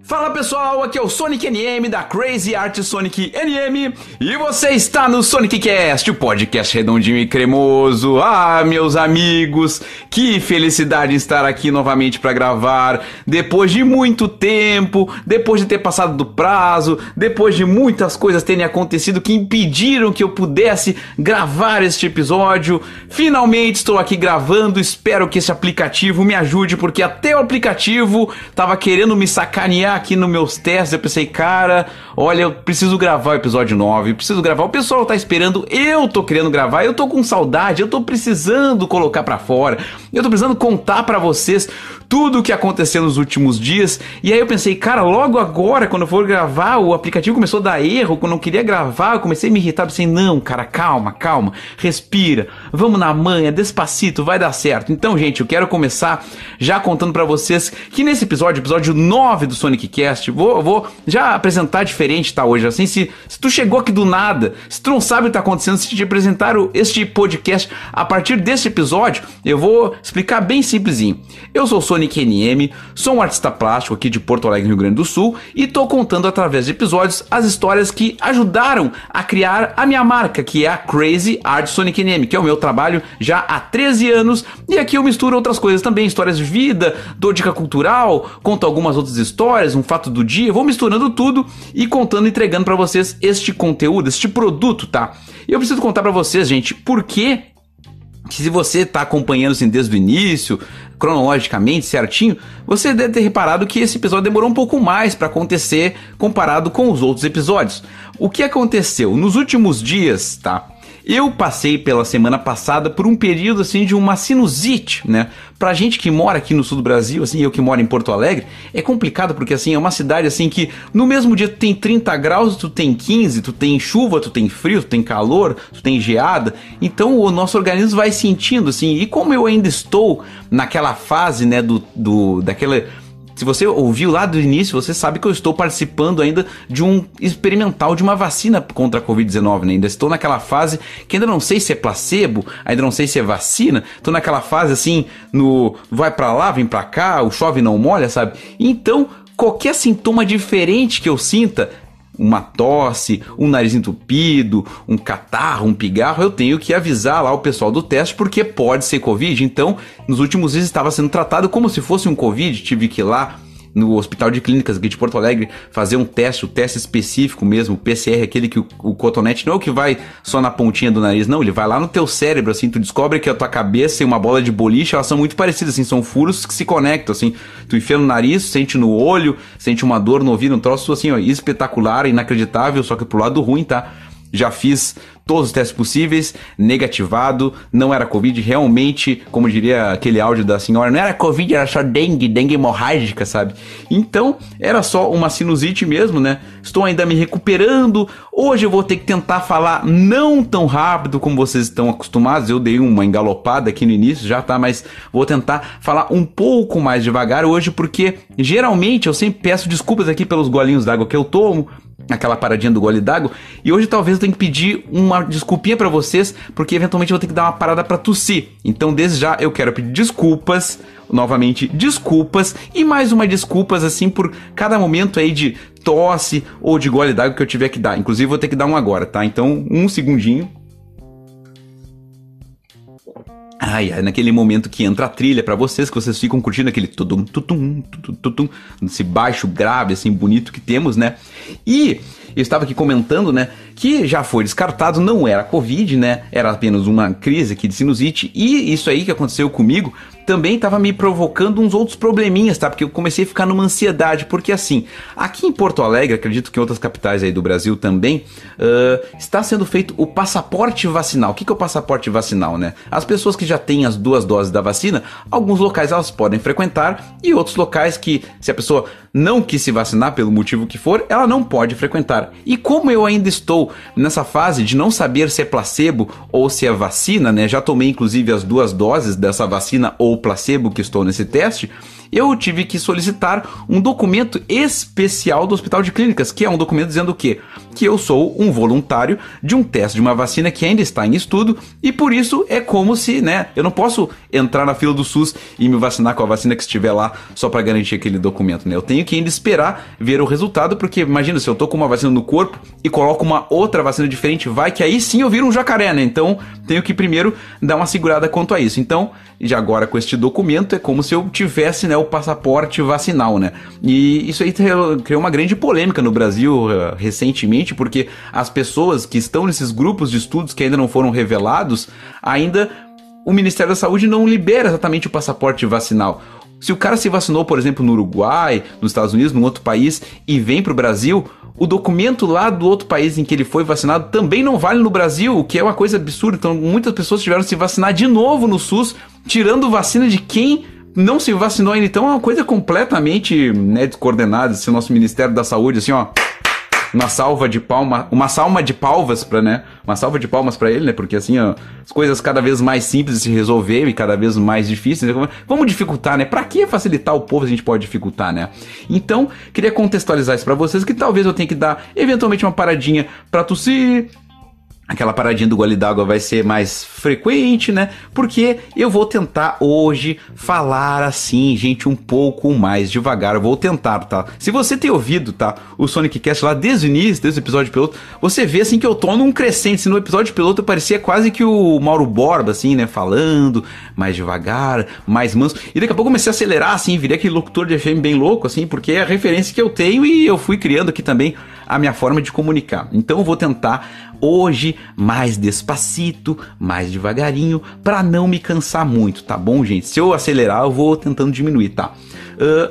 Fala pessoal, aqui é o Sonic NM da Crazy Art Sonic NM e você está no Sonic Cast, o podcast redondinho e cremoso. Ah, meus amigos, que felicidade estar aqui novamente para gravar depois de muito tempo, depois de ter passado do prazo, depois de muitas coisas terem acontecido que impediram que eu pudesse gravar este episódio. Finalmente estou aqui gravando, espero que esse aplicativo me ajude, porque até o aplicativo tava querendo me sacanear aqui nos meus testes. Eu pensei, cara, olha, eu preciso gravar o episódio 9, preciso gravar, o pessoal tá esperando, eu tô querendo gravar, eu tô com saudade, eu tô precisando colocar pra fora, eu tô precisando contar pra vocês tudo o que aconteceu nos últimos dias. E aí eu pensei, cara, logo agora, quando eu for gravar, o aplicativo começou a dar erro, quando eu não queria gravar, eu comecei a me irritar, pensei, não, cara, calma, respira, vamos na manha, despacito, vai dar certo. Então, gente, eu quero começar já contando pra vocês que nesse episódio 9 do Sonic Cast, vou já apresentar diferente, tá, hoje, assim, se tu chegou aqui do nada, se tu não sabe o que tá acontecendo, se te apresentar este podcast a partir desse episódio, eu vou explicar bem simplesinho. Eu sou o Sonic NM, sou um artista plástico aqui de Porto Alegre, Rio Grande do Sul, e tô contando através de episódios as histórias que ajudaram a criar a minha marca, que é a Crazy Art Sonic NM, que é o meu trabalho já há 13 anos, e aqui eu misturo outras coisas também, histórias de vida, dou dica cultural, conto algumas outras histórias, um fato do dia, vou misturando tudo e contando, entregando pra vocês este conteúdo, este produto, tá? E eu preciso contar pra vocês, gente, por que se você tá acompanhando assim desde o início, cronologicamente, certinho, você deve ter reparado que esse episódio demorou um pouco mais para acontecer comparado com os outros episódios. O que aconteceu? Nos últimos dias, tá? Eu passei pela semana passada por um período assim de uma sinusite, né? Pra gente que mora aqui no sul do Brasil, assim, eu que moro em Porto Alegre, é complicado porque assim, é uma cidade assim que no mesmo dia tu tem 30 graus, tu tem 15, tu tem chuva, tu tem frio, tu tem calor, tu tem geada. Então o nosso organismo vai sentindo assim, e como eu ainda estou naquela fase, né, daquela... Se você ouviu lá do início, você sabe que eu estou participando ainda de um experimental de uma vacina contra a Covid-19, né? Ainda estou naquela fase que ainda não sei se é placebo, ainda não sei se é vacina. Estou naquela fase assim, no vai pra lá, vem pra cá, o chove não molha, sabe? Então, qualquer sintoma diferente que eu sinta, uma tosse, um nariz entupido, um catarro, um pigarro, eu tenho que avisar lá o pessoal do teste, porque pode ser Covid. Então, nos últimos dias estava sendo tratado como se fosse um Covid, tive que ir lá no Hospital de Clínicas aqui de Porto Alegre fazer um teste, o teste específico mesmo, o PCR, aquele que o cotonete não é o que vai só na pontinha do nariz, não, ele vai lá no teu cérebro, assim, tu descobre que a tua cabeça e uma bola de boliche, elas são muito parecidas, assim, são furos que se conectam, assim, tu enfia no nariz, sente no olho, sente uma dor no ouvido, um troço assim, ó, espetacular, inacreditável, só que pro lado ruim, tá? Já fiz todos os testes possíveis, negativado, não era Covid, realmente, como diria aquele áudio da senhora, não era Covid, era só dengue hemorrágica, sabe? Então, era só uma sinusite mesmo, né? Estou ainda me recuperando, hoje eu vou ter que tentar falar não tão rápido como vocês estão acostumados, eu dei uma engalopada aqui no início já, tá? Mas vou tentar falar um pouco mais devagar hoje, porque geralmente eu sempre peço desculpas aqui pelos golinhos d'água que eu tomo, aquela paradinha do gole d'água, e hoje talvez eu tenha que pedir uma desculpinha pra vocês, porque eventualmente eu vou ter que dar uma parada pra tossir. Então desde já eu quero pedir desculpas, novamente desculpas, e mais uma desculpas assim por cada momento aí de tosse ou de gole d'água que eu tiver que dar. Inclusive vou ter que dar um agora, tá? Então um segundinho. Ai, naquele momento que entra a trilha pra vocês, que vocês ficam curtindo aquele tudum, tutum, tutum, tutum, esse baixo grave, assim, bonito que temos, né? E eu estava aqui comentando, né, que já foi descartado, não era Covid, né? Era apenas uma crise aqui de sinusite, e isso aí que aconteceu comigo também estava me provocando uns outros probleminhas, tá? Porque eu comecei a ficar numa ansiedade, porque assim, aqui em Porto Alegre, acredito que em outras capitais aí do Brasil também, está sendo feito o passaporte vacinal. O que é o passaporte vacinal, né? As pessoas que já têm as 2 doses da vacina, alguns locais elas podem frequentar, e outros locais que, se a pessoa não quis se vacinar pelo motivo que for, ela não pode frequentar. E como eu ainda estou nessa fase de não saber se é placebo ou se é vacina, né? Já tomei inclusive as 2 doses dessa vacina ou placebo que estou nesse teste, eu tive que solicitar um documento especial do Hospital de Clínicas, que é um documento dizendo o quê? Que eu sou um voluntário de um teste de uma vacina que ainda está em estudo e por isso é como se, né, eu não posso entrar na fila do SUS e me vacinar com a vacina que estiver lá só para garantir aquele documento, né? Eu tenho que ainda esperar ver o resultado, porque imagina, se eu tô com uma vacina no corpo e coloco uma outra vacina diferente, vai que aí sim eu viro um jacaré, né? Então, tenho que primeiro dar uma segurada quanto a isso. Então, já agora com este documento é como se eu tivesse, né, o passaporte vacinal, né? E isso aí criou uma grande polêmica no Brasil recentemente, porque as pessoas que estão nesses grupos de estudos que ainda não foram revelados, ainda o Ministério da Saúde não libera exatamente o passaporte vacinal. Se o cara se vacinou, por exemplo, no Uruguai, nos Estados Unidos, num outro país, e vem para o Brasil, o documento lá do outro país em que ele foi vacinado também não vale no Brasil, o que é uma coisa absurda. Então, muitas pessoas tiveram que se vacinar de novo no SUS, tirando vacina de quem não se vacinou ainda. Então, é uma coisa completamente, né, descoordenada. Esse nosso Ministério da Saúde, assim, ó... Uma salva de palmas para ele, né? Porque assim, ó, as coisas cada vez mais simples de se resolver e cada vez mais difíceis. Vamos dificultar, né? Pra que facilitar o povo se a gente pode dificultar, né? Então, queria contextualizar isso pra vocês, que talvez eu tenha que dar eventualmente uma paradinha pra tossir. Aquela paradinha do gole d'água vai ser mais frequente, né? Porque eu vou tentar hoje falar assim, gente, um pouco mais devagar. Eu vou tentar, tá? Se você tem ouvido, tá? O Sonic Cast lá desde o início, desde o episódio piloto, você vê assim que eu tô num crescente. Assim, no episódio piloto eu parecia quase que o Mauro Borba, assim, né? Falando mais devagar, mais manso. E daqui a pouco eu comecei a acelerar, assim, virei aquele locutor de FM bem louco, assim, porque é a referência que eu tenho e eu fui criando aqui também a minha forma de comunicar. Então eu vou tentar hoje mais despacito, mais devagarinho, para não me cansar muito, tá bom, gente? Se eu acelerar, eu vou tentando diminuir, tá?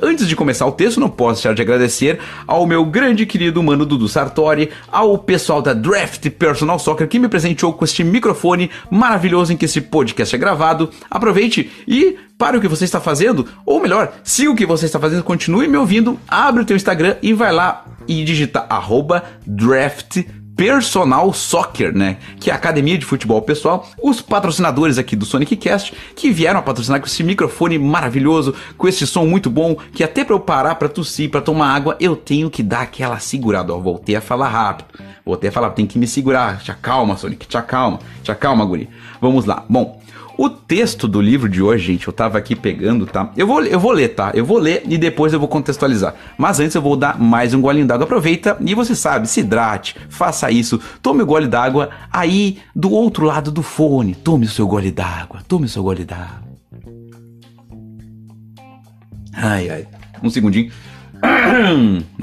Antes de começar o texto, não posso deixar de agradecer ao meu grande querido mano Dudu Sartori, ao pessoal da Draft Personal Soccer que me presenteou com este microfone maravilhoso em que esse podcast é gravado. Aproveite e pare o que você está fazendo, ou melhor, siga o que você está fazendo, continue me ouvindo, abre o teu Instagram e vai lá e digita @Draft Personal Soccer, né? Que é a academia de futebol pessoal, os patrocinadores aqui do Sonic Cast, que vieram a patrocinar com esse microfone maravilhoso, com esse som muito bom, que até pra eu parar pra tossir, pra tomar água, eu tenho que dar aquela segurada, ó, voltei a falar rápido, tem que me segurar, te acalma, Sonic, te acalma, guri, vamos lá, bom... O texto do livro de hoje, gente, eu tava aqui pegando, tá? Eu vou ler, tá? Eu vou ler e depois eu vou contextualizar. Mas antes eu vou dar mais um golinho d'água. Aproveita e você sabe, se hidrate, faça isso. Tome o gole d'água aí do outro lado do fone. Tome o seu gole d'água, Ai, um segundinho.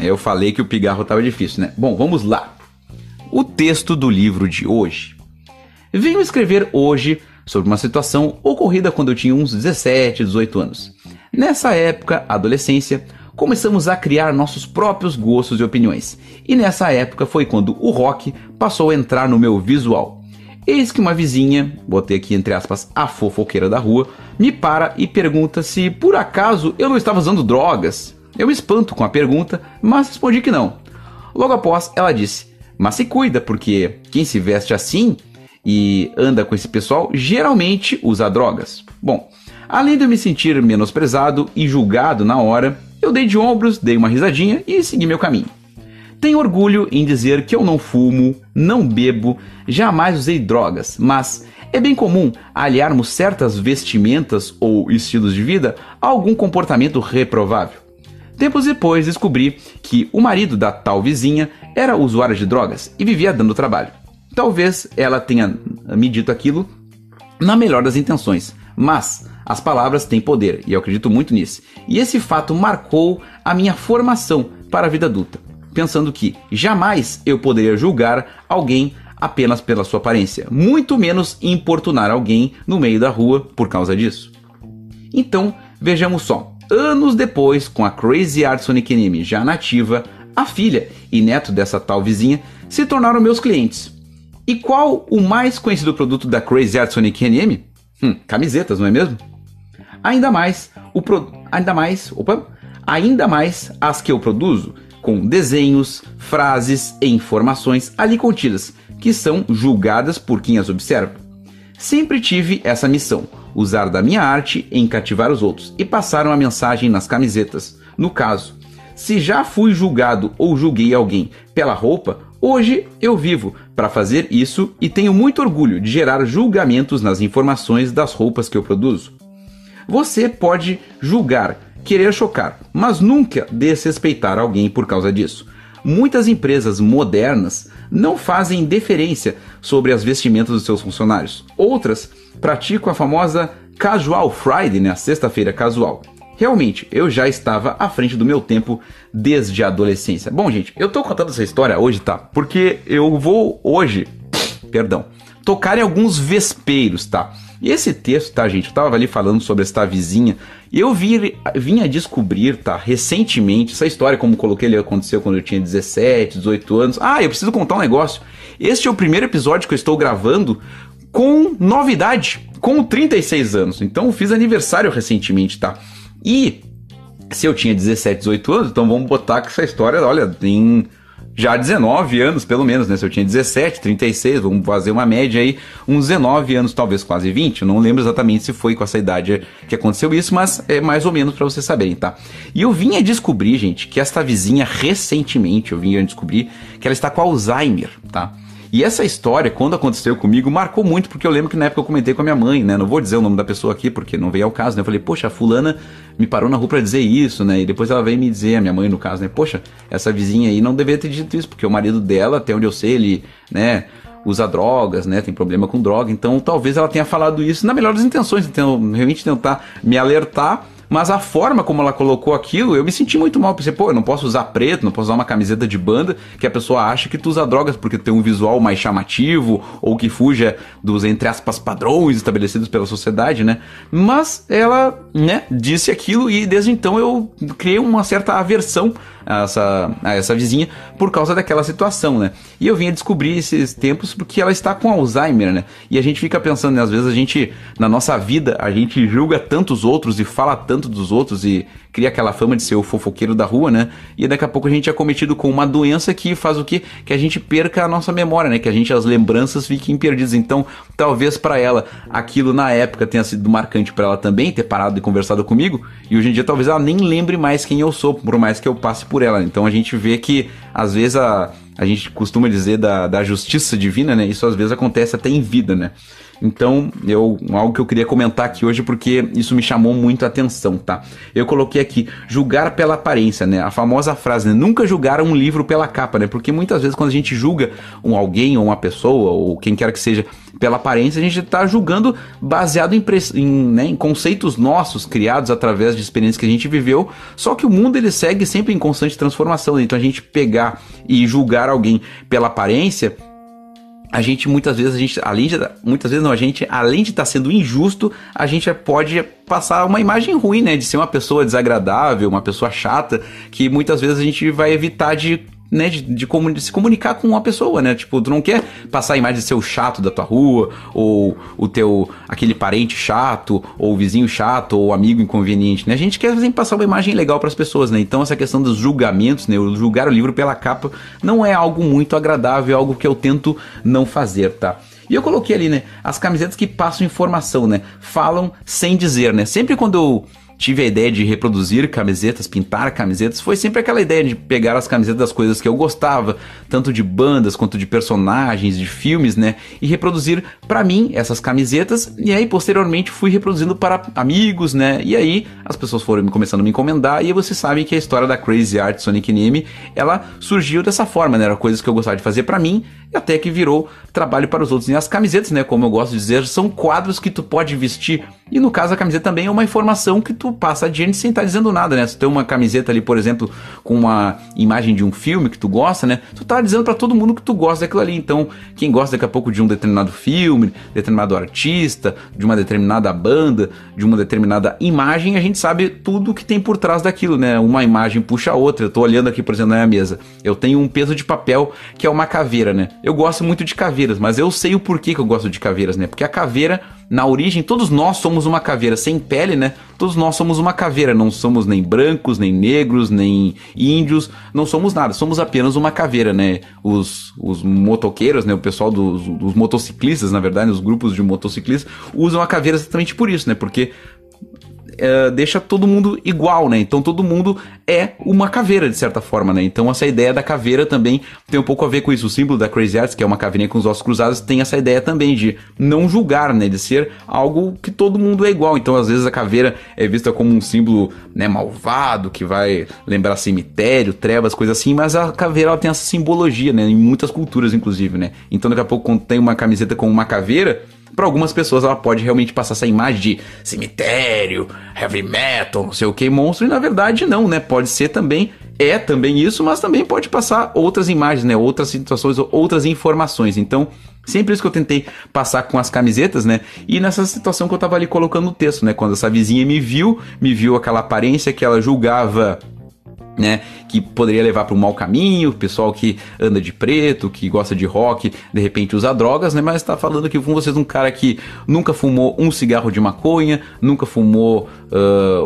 Eu falei que o pigarro tava difícil, né? Bom, vamos lá. O texto do livro de hoje. Venho escrever hoje sobre uma situação ocorrida quando eu tinha uns 17, 18 anos. Nessa época, adolescência, começamos a criar nossos próprios gostos e opiniões. E nessa época foi quando o rock passou a entrar no meu visual. Eis que uma vizinha, botei aqui entre aspas, a fofoqueira da rua, me para e pergunta se por acaso eu não estava usando drogas. Eu me espanto com a pergunta, mas respondi que não. Logo após, ela disse, mas se cuida, porque quem se veste assim... e anda com esse pessoal, geralmente usa drogas. Bom, além de eu me sentir menosprezado e julgado na hora, eu dei de ombros, dei uma risadinha e segui meu caminho. Tenho orgulho em dizer que eu não fumo, não bebo, jamais usei drogas, mas é bem comum aliarmos certas vestimentas ou estilos de vida a algum comportamento reprovável. Tempos depois descobri que o marido da tal vizinha era usuário de drogas e vivia dando trabalho. Talvez ela tenha me dito aquilo na melhor das intenções, mas as palavras têm poder e eu acredito muito nisso. E esse fato marcou a minha formação para a vida adulta, pensando que jamais eu poderia julgar alguém apenas pela sua aparência, muito menos importunar alguém no meio da rua por causa disso. Então, vejamos só, anos depois, com a Crazy Art Sonic NM já nativa, a filha e neto dessa tal vizinha se tornaram meus clientes. E qual o mais conhecido produto da Crazy Art Sonic NM? Camisetas, não é mesmo? Ainda mais as que eu produzo, com desenhos, frases e informações ali contidas, que são julgadas por quem as observa. Sempre tive essa missão, usar da minha arte em cativar os outros e passaram a mensagem nas camisetas. No caso, se já fui julgado ou julguei alguém pela roupa, hoje eu vivo para fazer isso e tenho muito orgulho de gerar julgamentos nas informações das roupas que eu produzo. Você pode julgar, querer chocar, mas nunca desrespeitar alguém por causa disso. Muitas empresas modernas não fazem deferência sobre as vestimentas dos seus funcionários. Outras praticam a famosa Casual Friday, né? A sexta-feira casual. Realmente, eu já estava à frente do meu tempo desde a adolescência. Bom, gente, eu tô contando essa história hoje, tá? Porque eu vou hoje, tocar em alguns vespeiros, tá? E esse texto, tá, gente? Eu tava ali falando sobre esta vizinha e eu vim a descobrir, tá, recentemente, essa história, como coloquei, ele aconteceu quando eu tinha 17, 18 anos. Ah, eu preciso contar um negócio. Este é o primeiro episódio que eu estou gravando com novidade, com 36 anos. Então eu fiz aniversário recentemente, tá? E se eu tinha 17, 18 anos, então vamos botar que essa história, olha, tem já 19 anos pelo menos, né? Se eu tinha 17, 36, vamos fazer uma média aí, uns 19 anos, talvez quase 20. Eu não lembro exatamente se foi com essa idade que aconteceu isso, mas é mais ou menos pra vocês saberem, tá? E eu vim a descobrir, gente, que esta vizinha recentemente, eu vim a descobrir que ela está com Alzheimer, tá? E essa história, quando aconteceu comigo, marcou muito, porque eu lembro que na época eu comentei com a minha mãe, né? Não vou dizer o nome da pessoa aqui, porque não veio ao caso, né? Eu falei, poxa, a fulana me parou na rua pra dizer isso, né? E depois ela veio me dizer, a minha mãe no caso, né? Poxa, essa vizinha aí não deveria ter dito isso, porque o marido dela, até onde eu sei, ele, né, usa drogas, né? Tem problema com droga. Então, talvez ela tenha falado isso na melhor das intenções, então, realmente tentar me alertar. Mas a forma como ela colocou aquilo, eu me senti muito mal. Pensei, pô, eu não posso usar preto, não posso usar uma camiseta de banda que a pessoa acha que tu usa drogas porque tu tem um visual mais chamativo ou que fuja dos, entre aspas, padrões estabelecidos pela sociedade, né? Mas ela, né, disse aquilo e desde então eu criei uma certa aversão a essa vizinha por causa daquela situação, né? E eu vim a descobrir esses tempos porque ela está com Alzheimer, né? E a gente fica pensando, né? Às vezes a gente, na nossa vida, a gente julga tantos outros e fala tanto dos outros e cria aquela fama de ser o fofoqueiro da rua, né? E daqui a pouco a gente é cometido com uma doença que faz o quê? Que a gente perca a nossa memória, né? Que as lembranças fiquem perdidas. Então, talvez para ela, aquilo na época tenha sido marcante para ela também, ter parado e conversado comigo, e hoje em dia talvez ela nem lembre mais quem eu sou, por mais que eu passe por ela. Então a gente vê que, às vezes, a gente costuma dizer da justiça divina, né? Isso às vezes acontece até em vida, né? Então, algo que eu queria comentar aqui hoje, porque isso me chamou muito a atenção, tá? Eu coloquei aqui, julgar pela aparência, né? A famosa frase, né? Nunca julgar um livro pela capa, né? Porque muitas vezes quando a gente julga alguém ou uma pessoa, ou quem quer que seja, pela aparência, a gente está julgando baseado em conceitos nossos, criados através de experiências que a gente viveu, só que o mundo ele segue sempre em constante transformação, né? Então a gente pegar e julgar alguém pela aparência, a gente muitas vezes, além de estar sendo injusto, a gente pode passar uma imagem ruim, né? De ser uma pessoa desagradável, uma pessoa chata, que muitas vezes a gente vai evitar de se comunicar com uma pessoa, né? Tipo, tu não quer passar a imagem de ser o chato da tua rua, ou aquele parente chato, ou o vizinho chato, ou o amigo inconveniente, né? A gente quer sempre passar uma imagem legal para as pessoas, né? Então essa questão dos julgamentos, né? O julgar o livro pela capa não é algo muito agradável, é algo que eu tento não fazer, tá? E eu coloquei ali, né? As camisetas que passam informação, né? Falam sem dizer, né? Sempre quando eu tive a ideia de reproduzir camisetas, pintar camisetas, foi sempre aquela ideia de pegar as camisetas das coisas que eu gostava, tanto de bandas quanto de personagens, de filmes, né? E reproduzir pra mim essas camisetas, e aí posteriormente fui reproduzindo para amigos, né? E aí as pessoas foram começando a me encomendar, e vocês sabem que a história da Crazy Art Sonic NM, ela surgiu dessa forma, né? Era coisas que eu gostava de fazer pra mim, e até que virou trabalho para os outros. E as camisetas, né? Como eu gosto de dizer, são quadros que tu pode vestir, e no caso a camiseta também é uma informação que tu passa adiante sem estar dizendo nada, né? Se tu tem uma camiseta ali, por exemplo, com uma imagem de um filme que tu gosta, né? Tu tá dizendo pra todo mundo que tu gosta daquilo ali. Então, quem gosta daqui a pouco de um determinado filme, determinado artista, de uma determinada banda, de uma determinada imagem, a gente sabe tudo que tem por trás daquilo, né? Uma imagem puxa a outra. Eu tô olhando aqui, por exemplo, na minha mesa. Eu tenho um peso de papel que é uma caveira, né? Eu gosto muito de caveiras, mas eu sei o porquê que eu gosto de caveiras, né? Porque a caveira na origem, todos nós somos uma caveira sem pele, né? Todos nós somos uma caveira, não somos nem brancos, nem negros, nem índios, não somos nada, somos apenas uma caveira, né? Os motoqueiros, né? O pessoal dos motociclistas, na verdade, os grupos de motociclistas, usam a caveira exatamente por isso, né? Porque deixa todo mundo igual, né? Então todo mundo é uma caveira, de certa forma, né? Então essa ideia da caveira também tem um pouco a ver com isso. O símbolo da Crazy Arts, que é uma caveirinha com os ossos cruzados, tem essa ideia também de não julgar, né? De ser algo que todo mundo é igual. Então às vezes a caveira é vista como um símbolo, né, malvado, que vai lembrar cemitério, trevas, coisas assim, mas a caveira ela tem essa simbologia, né? Em muitas culturas, inclusive, né? Então daqui a pouco, quando tem uma camiseta com uma caveira, para algumas pessoas ela pode realmente passar essa imagem de cemitério, heavy metal, não sei o que, monstro, e na verdade não, né? Pode ser também, é também isso, mas também pode passar outras imagens, né? Outras situações, outras informações. Então, sempre isso que eu tentei passar com as camisetas, né? E nessa situação que eu tava ali colocando no texto, né? Quando essa vizinha me viu aquela aparência que ela julgava, né, que poderia levar para um mau caminho, pessoal que anda de preto, que gosta de rock, de repente usa drogas, né, mas tá falando aqui com vocês um cara que nunca fumou um cigarro de maconha, nunca fumou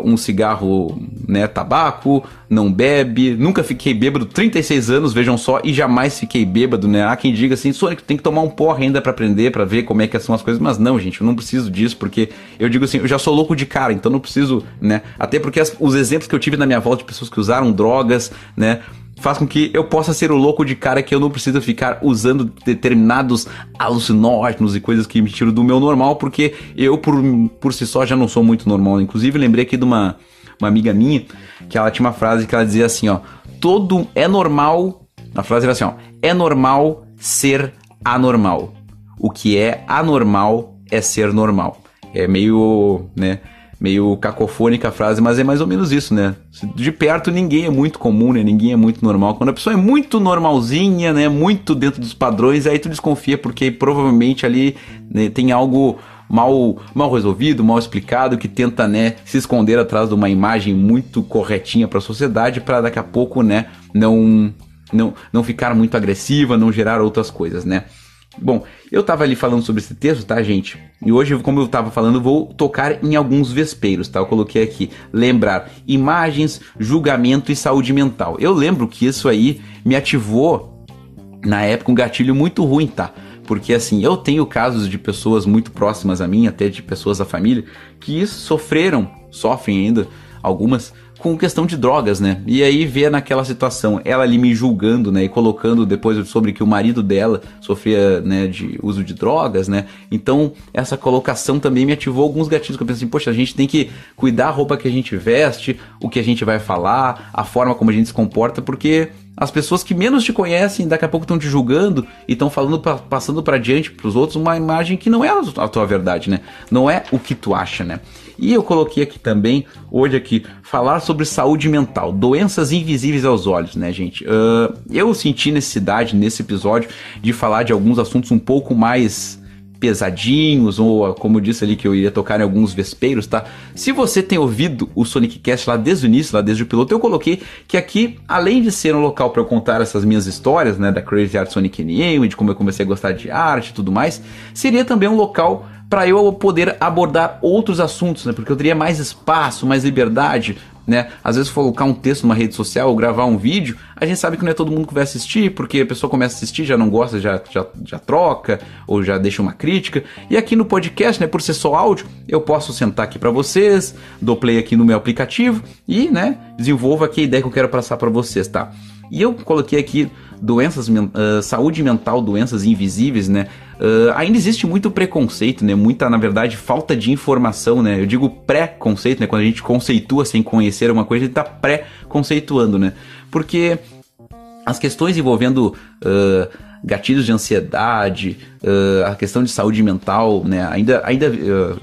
um cigarro, né, tabaco, não bebe, nunca fiquei bêbado, 36 anos, vejam só, e jamais fiquei bêbado, né, há quem diga assim, Sonic, tem que tomar um porre ainda para aprender, para ver como é que são as coisas, mas não, gente, eu não preciso disso, porque eu digo assim, eu já sou louco de cara, então não preciso, né, até porque os exemplos que eu tive na minha volta de pessoas que usaram drogas, né, faz com que eu possa ser o louco de cara que eu não preciso ficar usando determinados alucinógenos e coisas que me tiram do meu normal, porque eu por si só já não sou muito normal. Inclusive lembrei aqui de uma amiga minha, que ela tinha uma frase que ela dizia assim, ó, todo é normal, a frase era assim, ó, é normal ser anormal, o que é anormal é ser normal. É meio, né, meio cacofônica a frase, mas é mais ou menos isso, né? De perto ninguém é muito comum, né? Ninguém é muito normal. Quando a pessoa é muito normalzinha, né? Muito dentro dos padrões, aí tu desconfia, porque provavelmente ali, né, tem algo mal resolvido, mal explicado, que tenta, né, se esconder atrás de uma imagem muito corretinha para a sociedade, para daqui a pouco, né, não ficar muito agressiva, não gerar outras coisas, né? Bom, eu tava ali falando sobre esse texto, tá, gente? E hoje, como eu tava falando, vou tocar em alguns vespeiros, tá? Eu coloquei aqui, lembrar imagens, julgamento e saúde mental. Eu lembro que isso aí me ativou, na época, um gatilho muito ruim, tá? Porque, assim, eu tenho casos de pessoas muito próximas a mim, até de pessoas da família, que sofrem ainda, algumas, com questão de drogas, né? E aí ver naquela situação, ela ali me julgando, né? E colocando depois sobre que o marido dela sofria, né, de uso de drogas, né? Então, essa colocação também me ativou alguns gatilhos, que eu pensei assim, poxa, a gente tem que cuidar a roupa que a gente veste, o que a gente vai falar, a forma como a gente se comporta, porque as pessoas que menos te conhecem, daqui a pouco estão te julgando e estão passando para diante para os outros uma imagem que não é a tua verdade, né? Não é o que tu acha, né? E eu coloquei aqui também, hoje aqui, falar sobre saúde mental, doenças invisíveis aos olhos, né, gente? Eu senti necessidade nesse episódio de falar de alguns assuntos um pouco mais pesadinhos, ou como eu disse ali que eu iria tocar em alguns vespeiros, tá? Se você tem ouvido o Sonic Cast lá desde o início, lá desde o piloto, eu coloquei que aqui, além de ser um local para eu contar essas minhas histórias, né, da Crazy Art Sonic NM, de como eu comecei a gostar de arte e tudo mais, seria também um local para eu poder abordar outros assuntos, né? Porque eu teria mais espaço, mais liberdade, né? Às vezes colocar um texto numa rede social ou gravar um vídeo, a gente sabe que não é todo mundo que vai assistir, porque a pessoa começa a assistir, já não gosta, já troca, ou já deixa uma crítica. E aqui no podcast, né, por ser só áudio, eu posso sentar aqui para vocês, dou play aqui no meu aplicativo e, né, desenvolvo aqui a ideia que eu quero passar para vocês, tá? E eu coloquei aqui saúde mental, doenças invisíveis, né? Ainda existe muito preconceito, né? Muita, na verdade, falta de informação, né? Eu digo pré-conceito, né? Quando a gente conceitua sem conhecer uma coisa, a gente tá pré-conceituando, né? Porque as questões envolvendo gatilhos de ansiedade, a questão de saúde mental, né? Ainda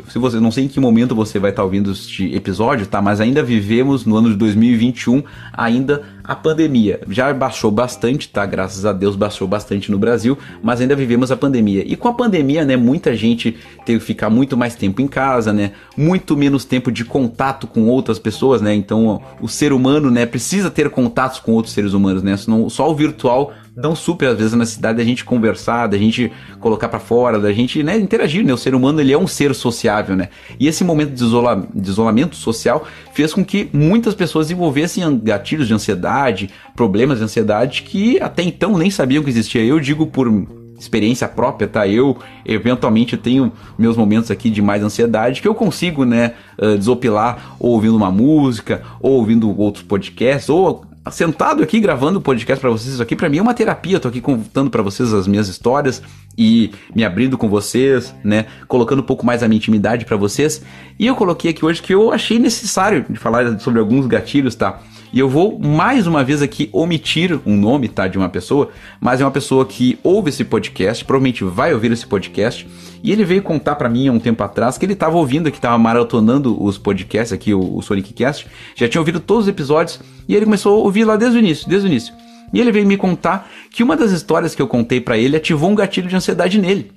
se você, não sei em que momento você vai estar ouvindo este episódio, tá? Mas ainda vivemos no ano de 2021 ainda a pandemia. Já baixou bastante, tá? Graças a Deus baixou bastante no Brasil, mas ainda vivemos a pandemia. E com a pandemia, né, muita gente teve que ficar muito mais tempo em casa, né? Muito menos tempo de contato com outras pessoas, né? Então, o ser humano, né, precisa ter contatos com outros seres humanos, né? Senão, só o virtual dão super, às vezes, na cidade, da gente conversar, da gente colocar pra fora, da gente, né, interagir, né? O ser humano, ele é um ser sociável, né? E esse momento de isolamento social fez com que muitas pessoas desenvolvessem gatilhos de ansiedade, problemas de ansiedade que até então nem sabiam que existia. Eu digo por experiência própria, tá? Eu, eventualmente, tenho meus momentos aqui de mais ansiedade que eu consigo, né, desopilar ou ouvindo uma música, ou ouvindo outros podcasts, ou sentado aqui gravando o podcast pra vocês. Isso aqui pra mim é uma terapia. Eu tô aqui contando pra vocês as minhas histórias e me abrindo com vocês, né, colocando um pouco mais a minha intimidade pra vocês. E eu coloquei aqui hoje que eu achei necessário de falar sobre alguns gatilhos, tá? E eu vou mais uma vez aqui omitir um nome, tá, de uma pessoa, mas é uma pessoa que ouve esse podcast, provavelmente vai ouvir esse podcast, e ele veio contar pra mim há um tempo atrás que ele tava ouvindo, que tava maratonando os podcasts aqui, o Sonic Cast, já tinha ouvido todos os episódios, e ele começou a ouvir lá desde o início. E ele veio me contar que uma das histórias que eu contei pra ele ativou um gatilho de ansiedade nele.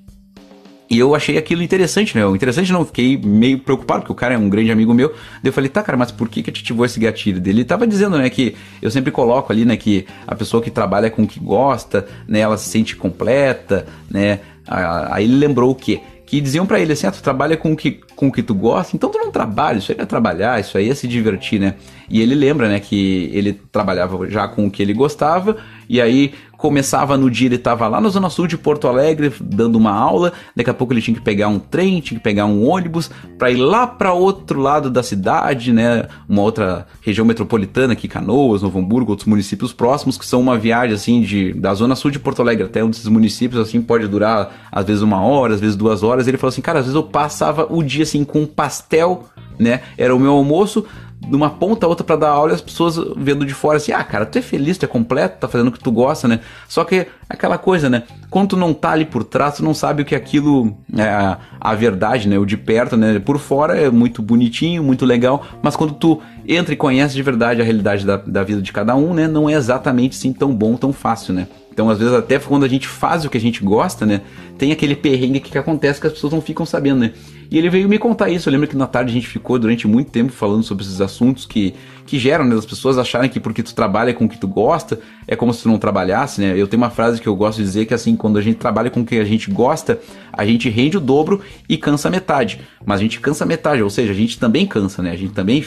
E eu achei aquilo interessante, né? Interessante não, fiquei meio preocupado, porque o cara é um grande amigo meu. Daí eu falei, tá, cara, mas por que ativou esse gatilho dele? Ele tava dizendo, né, que eu sempre coloco ali, né, que a pessoa que trabalha com o que gosta, né, ela se sente completa, né? Aí ele lembrou o quê? Que diziam pra ele assim, tu trabalha com o que tu gosta, então tu não trabalha, isso aí é trabalhar, isso aí é se divertir, né? E ele lembra, né, que ele trabalhava já com o que ele gostava, e aí começava no dia, ele tava lá na Zona Sul de Porto Alegre, dando uma aula, daqui a pouco ele tinha que pegar um trem, tinha que pegar um ônibus, pra ir lá pra outro lado da cidade, né, uma outra região metropolitana aqui, Canoas, Novo Hamburgo, outros municípios próximos, que são uma viagem, assim, da Zona Sul de Porto Alegre até um desses municípios, assim, pode durar, às vezes 1 hora, às vezes 2 horas. Ele falou assim, cara, às vezes eu passava o dia, assim, com um pastel, né, era o meu almoço, de uma ponta a outra pra dar aula, e as pessoas vendo de fora assim, cara, tu é feliz, tu é completo, tá fazendo o que tu gosta, né? Só que aquela coisa, né? Quando tu não tá ali por trás, tu não sabe o que aquilo é a verdade, né? O de perto, né? Por fora é muito bonitinho, muito legal, mas quando tu entra e conhece de verdade a realidade da vida de cada um, né? Não é exatamente assim tão bom, tão fácil, né? Então, às vezes, até quando a gente faz o que a gente gosta, né? Tem aquele perrengue que acontece que as pessoas não ficam sabendo, né? E ele veio me contar isso. Eu lembro que na tarde a gente ficou durante muito tempo falando sobre esses assuntos que geram, né, as pessoas acharem que porque tu trabalha com o que tu gosta, é como se tu não trabalhasse, né? Eu tenho uma frase que eu gosto de dizer que assim, quando a gente trabalha com o que a gente gosta, a gente rende o dobro e cansa metade. Mas a gente cansa metade, ou seja, a gente também cansa, né? A gente também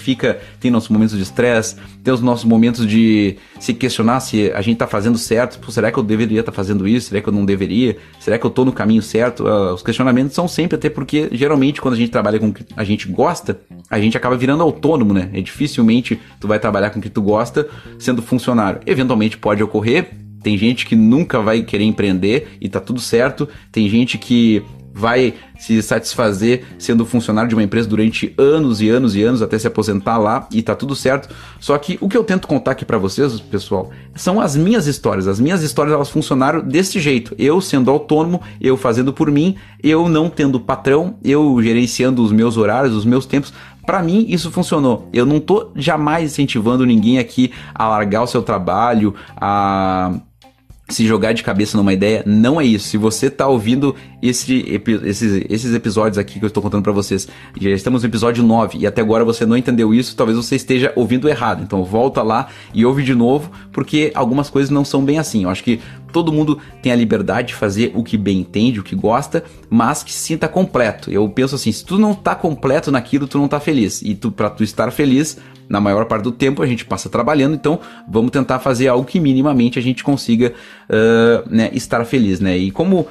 tem nossos momentos de estresse, tem os nossos momentos de se questionar se a gente tá fazendo certo. Pô, será que eu deveria estar fazendo isso? Será que eu não deveria? Será que eu tô no caminho certo? Os questionamentos são sempre, até porque geralmente quando a gente trabalha com o que a gente gosta, a gente acaba virando autônomo, né? Dificilmente tu vai trabalhar com o que tu gosta sendo funcionário. Eventualmente pode ocorrer, tem gente que nunca vai querer empreender e tá tudo certo, tem gente que vai se satisfazer sendo funcionário de uma empresa durante anos e anos e anos até se aposentar lá e tá tudo certo. Só que o que eu tento contar aqui pra vocês, pessoal, são as minhas histórias. As minhas histórias, elas funcionaram desse jeito. Eu sendo autônomo, eu fazendo por mim, eu não tendo patrão, eu gerenciando os meus horários, os meus tempos. Pra mim, isso funcionou. Eu não tô jamais incentivando ninguém aqui a largar o seu trabalho, a se jogar de cabeça numa ideia. Não é isso. Se você tá ouvindo esses episódios aqui que eu estou contando pra vocês, já estamos no episódio 9 e até agora você não entendeu isso, talvez você esteja ouvindo errado. Então volta lá e ouve de novo, porque algumas coisas não são bem assim. Eu acho que todo mundo tem a liberdade de fazer o que bem entende, o que gosta, mas que se sinta completo. Eu penso assim, se tu não tá completo naquilo, tu não tá feliz. E pra tu estar feliz, na maior parte do tempo a gente passa trabalhando, então vamos tentar fazer algo que minimamente a gente consiga né, estar feliz, né? E como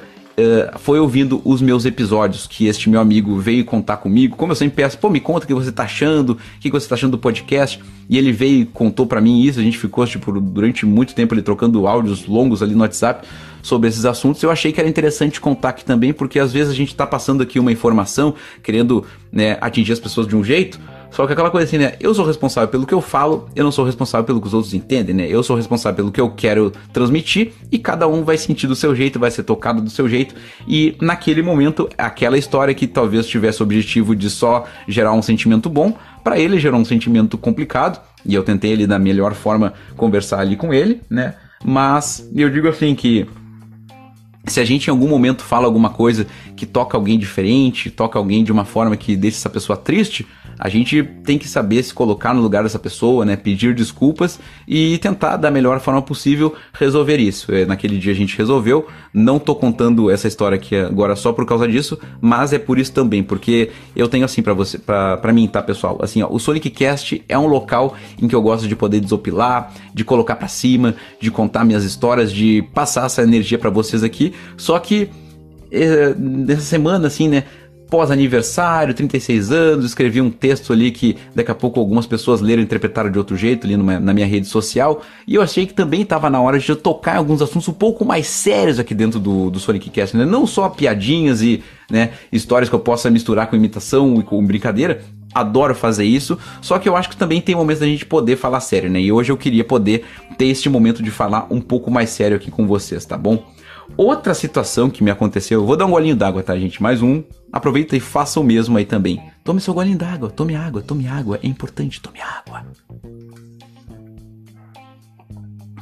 foi ouvindo os meus episódios que este meu amigo veio contar comigo, como eu sempre peço, pô, me conta o que você tá achando, o que você tá achando do podcast, e ele veio e contou pra mim isso, a gente ficou tipo, durante muito tempo ele trocando áudios longos ali no WhatsApp sobre esses assuntos. Eu achei que era interessante contar aqui também, porque às vezes a gente tá passando aqui uma informação, querendo, né, atingir as pessoas de um jeito, só que aquela coisa assim, né, eu sou responsável pelo que eu falo, eu não sou responsável pelo que os outros entendem, né, eu sou responsável pelo que eu quero transmitir, e cada um vai sentir do seu jeito, vai ser tocado do seu jeito, e naquele momento, aquela história que talvez tivesse o objetivo de só gerar um sentimento bom, pra ele gerou um sentimento complicado, e eu tentei ali da melhor forma conversar ali com ele, né, mas eu digo assim que se a gente em algum momento fala alguma coisa que toca alguém diferente, toca alguém de uma forma que deixa essa pessoa triste, A gente tem que saber se colocar no lugar dessa pessoa, né? Pedir desculpas e tentar da melhor forma possível resolver isso. Naquele dia a gente resolveu, não tô contando essa história aqui agora só por causa disso, mas é por isso também, porque eu tenho assim pra mim, tá, pessoal? Assim, ó, o Sonic Cast é um local em que eu gosto de poder desopilar, de colocar pra cima, de contar minhas histórias, de passar essa energia pra vocês aqui, só que nessa semana, assim, né, pós-aniversário, 36 anos, escrevi um texto ali que daqui a pouco algumas pessoas leram e interpretaram de outro jeito ali na minha rede social, e eu achei que também estava na hora de eu tocar em alguns assuntos um pouco mais sérios aqui dentro do Sonic Cast, né? Não só piadinhas e, né, histórias que eu possa misturar com imitação e com brincadeira. Adoro fazer isso, só que eu acho que também tem momentos da gente poder falar sério, né? E hoje eu queria poder ter este momento de falar um pouco mais sério aqui com vocês, tá bom? Outra situação que me aconteceu, eu vou dar um golinho d'água, tá, gente? Mais um. Aproveita e faça o mesmo aí também. Tome seu golinho d'água, tome água, é importante, tome água.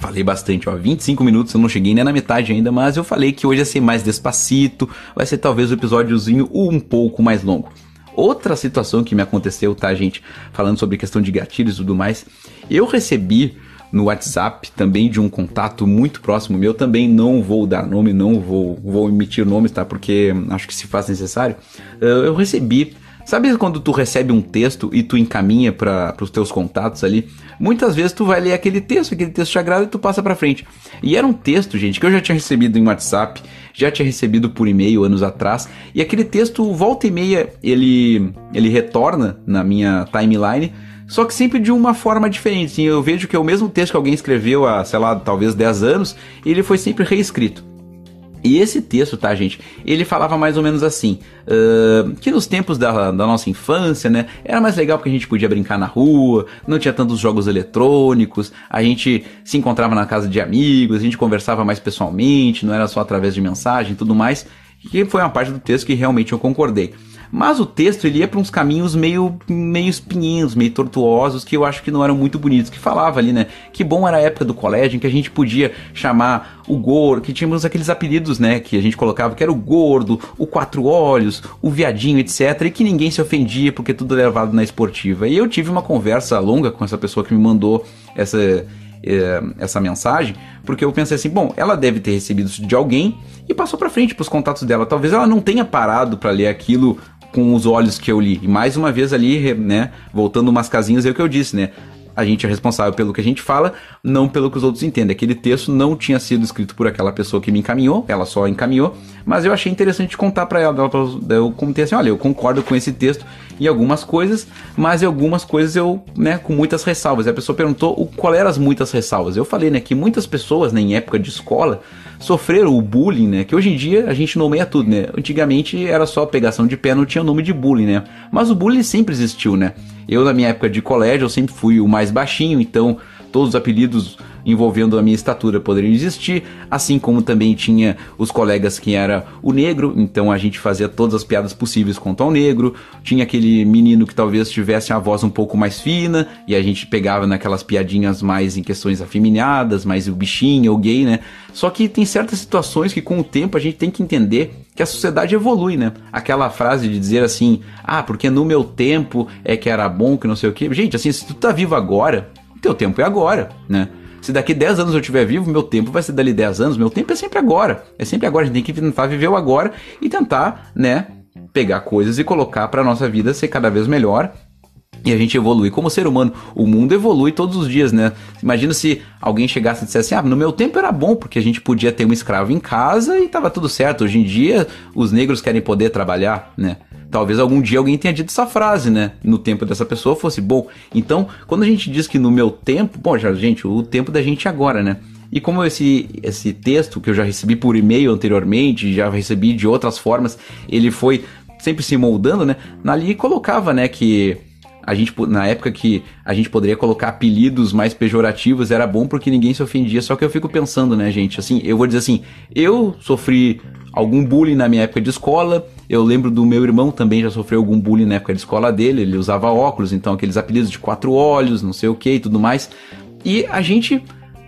Falei bastante, ó, 25 minutos, eu não cheguei nem na metade ainda, mas eu falei que hoje ia ser mais despacito, vai ser talvez o episódiozinho um pouco mais longo. Outra situação que me aconteceu, tá, gente? Falando sobre questão de gatilhos e tudo mais, eu recebi no WhatsApp também de um contato muito próximo meu, também não vou dar nome, não vou emitir nomes, tá? Porque acho que se faz necessário. Eu recebi, sabe quando tu recebe um texto e tu encaminha para os teus contatos ali? Muitas vezes tu vai ler aquele texto te agrada e tu passa pra frente. E era um texto, gente, que eu já tinha recebido em WhatsApp, já tinha recebido por e-mail anos atrás, e aquele texto, volta e meia, ele retorna na minha timeline, só que sempre de uma forma diferente. Assim, eu vejo que é o mesmo texto que alguém escreveu há, sei lá, talvez 10 anos, e ele foi sempre reescrito. E esse texto, tá, gente, ele falava mais ou menos assim, que nos tempos da nossa infância, né, era mais legal porque a gente podia brincar na rua, não tinha tantos jogos eletrônicos, a gente se encontrava na casa de amigos, a gente conversava mais pessoalmente, não era só através de mensagem e tudo mais, que foi uma parte do texto que realmente eu concordei. Mas o texto, ele ia para uns caminhos meio espinhentos, meio tortuosos, que eu acho que não eram muito bonitos, que falava ali, né, que bom era a época do colégio, em que a gente podia chamar o gordo, que tínhamos aqueles apelidos, né, que a gente colocava, que era o gordo, o quatro olhos, o viadinho, etc, e que ninguém se ofendia, porque tudo era levado na esportiva. E eu tive uma conversa longa com essa pessoa que me mandou essa mensagem, porque eu pensei assim, bom, ela deve ter recebido isso de alguém e passou pra frente pros contatos dela, talvez ela não tenha parado pra ler aquilo com os olhos que eu li, e mais uma vez ali, né, voltando umas casinhas, é o que eu disse, né, a gente é responsável pelo que a gente fala, não pelo que os outros entendem. Aquele texto não tinha sido escrito por aquela pessoa que me encaminhou, ela só encaminhou, mas eu achei interessante contar pra ela. Eu comentei assim, olha, eu concordo com esse texto em algumas coisas, mas em algumas coisas eu, né, com muitas ressalvas. E a pessoa perguntou qual eram as muitas ressalvas. Eu falei, né, que muitas pessoas, né, em época de escola, sofreram o bullying, né, que hoje em dia a gente nomeia tudo, né. Antigamente era só pegação de pé, não tinha nome de bullying, né. Mas o bullying sempre existiu, né. Eu, na minha época de colégio, eu sempre fui o mais baixinho, então todos os apelidos envolvendo a minha estatura poderiam existir, assim como também tinha os colegas que era o negro, então a gente fazia todas as piadas possíveis quanto ao negro, tinha aquele menino que talvez tivesse a voz um pouco mais fina, e a gente pegava naquelas piadinhas mais em questões afeminadas, mais o bichinho ou gay, né? Só que tem certas situações que com o tempo a gente tem que entender que a sociedade evolui, né? Aquela frase de dizer assim, porque no meu tempo é que era bom, que não sei o que. Gente, assim, se tu tá vivo agora, teu tempo é agora, né? Se daqui 10 anos eu estiver vivo, meu tempo vai ser dali 10 anos, meu tempo é sempre agora. É sempre agora, a gente tem que tentar viver o agora e tentar, né, pegar coisas e colocar pra nossa vida ser cada vez melhor. E a gente evolui como ser humano. O mundo evolui todos os dias, né? Imagina se alguém chegasse e dissesse, no meu tempo era bom, porque a gente podia ter um escravo em casa e tava tudo certo. Hoje em dia, os negros querem poder trabalhar, né? Talvez algum dia alguém tenha dito essa frase, né? No tempo dessa pessoa fosse bom. Então, quando a gente diz que no meu tempo... Bom, gente, o tempo da gente agora, né? E como esse texto que eu já recebi por e-mail anteriormente, já recebi de outras formas, ele foi sempre se moldando, né? Ali colocava, né, que... na época que a gente poderia colocar apelidos mais pejorativos, era bom porque ninguém se ofendia. Só que eu fico pensando, né, gente, assim, eu vou dizer assim, eu sofri algum bullying na minha época de escola, eu lembro do meu irmão também já sofreu algum bullying na época de escola dele, ele usava óculos, então aqueles apelidos de 4 olhos, não sei o que e tudo mais, e a gente